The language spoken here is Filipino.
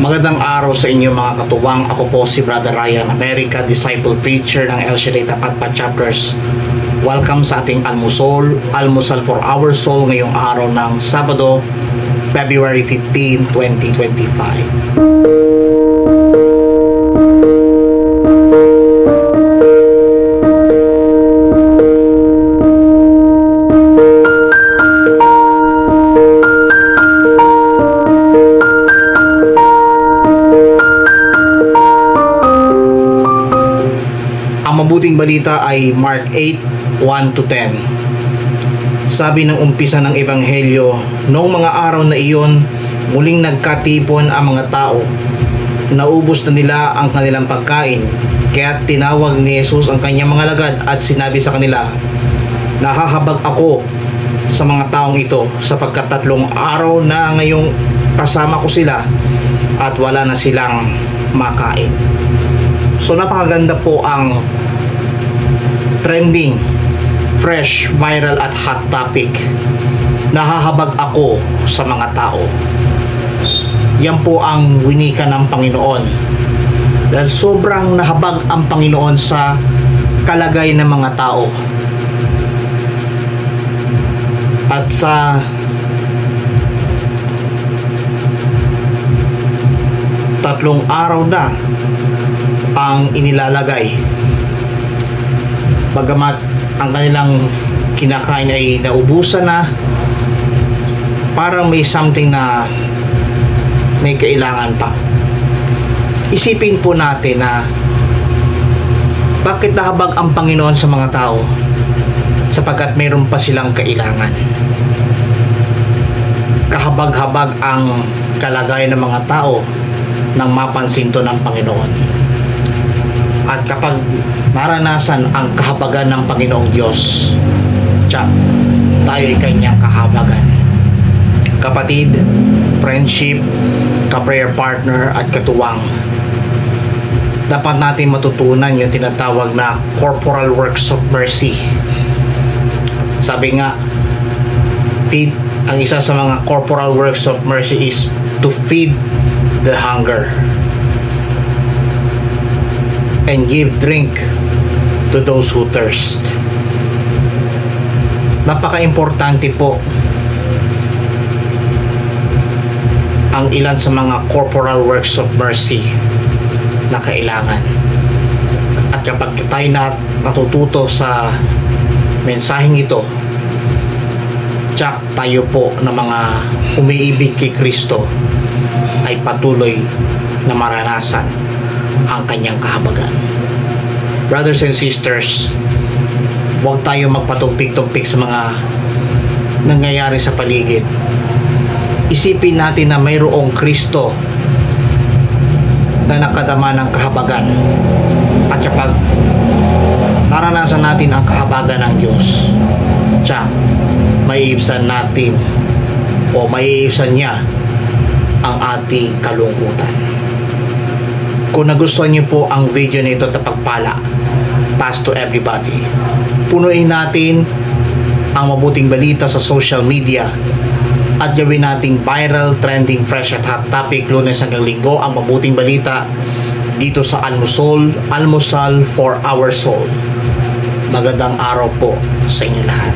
Magandang araw sa inyo mga katuwang. Ako po si Brother Ryan America, Disciple Preacher ng El Shaddai Tapat Chapters. Welcome sa ating Almusal for Our Soul ngayong araw ng Sabado, February 15, 2025. Mabuting balita ay Mark 8, 1-10. Sabi ng umpisa ng Ebanghelyo, noong mga araw na iyon, muling nagkatipon ang mga tao. Naubos na nila ang kanilang pagkain, kaya tinawag ni Jesus ang kanyang mga lagad at sinabi sa kanila, nahahabag ako sa mga taong ito sapagkat 3 araw na ngayong kasama ko sila at wala na silang makain. So napakaganda po ang trending, fresh, viral at hot topic. Nahahabag ako sa mga tao. Yan po ang winika ng Panginoon. Dahil sobrang nahabag ang Panginoon sa kalagay ng mga tao. At sa tatlong araw na ang inilalagay, bagamat ang kanilang kinakain ay naubusan na, parang may something na may kailangan pa. Isipin po natin na bakit nahabag ang Panginoon sa mga tao? Sapagkat mayroon pa silang kailangan. Kahabag-habag ang kalagayan ng mga tao nang mapansin to ng Panginoon. At kapag naranasan ang kahabagan ng Panginoong Diyos, tayo ay kanyang kahabagan. Kapatid, friendship, ka-prayer partner at katuwang, dapat natin matutunan yung tinatawag na corporal works of mercy. Sabi nga, ang isa sa mga corporal works of mercy is to feed the hunger and give drink to those who thirst. Napaka-importante po ang ilan sa mga corporal works of mercy na kailangan. At kapag tayo natututo sa mensaheng ito, tayo po na mga umiibig kay Kristo ay patuloy na maranasan ang kanyang kahabagan. Brothers and sisters, huwag tayo magpatumpik-tumpik sa mga nangyayari sa paligid. Isipin natin na mayroong Kristo na nakadama ng kahabagan, at kapag naranasan natin ang kahabagan ng Diyos, maiibsan natin o maiibsan niya ang ating kalungkutan. Kung nagustuhan niyo po ang video nito na pagpala, pass to everybody. Punuin natin ang mabuting balita sa social media at gawin nating viral, trending, fresh at hot topic Lunes hanggang Linggo ang mabuting balita dito sa Almusal for Our Soul. Magandang araw po sa inyo lahat.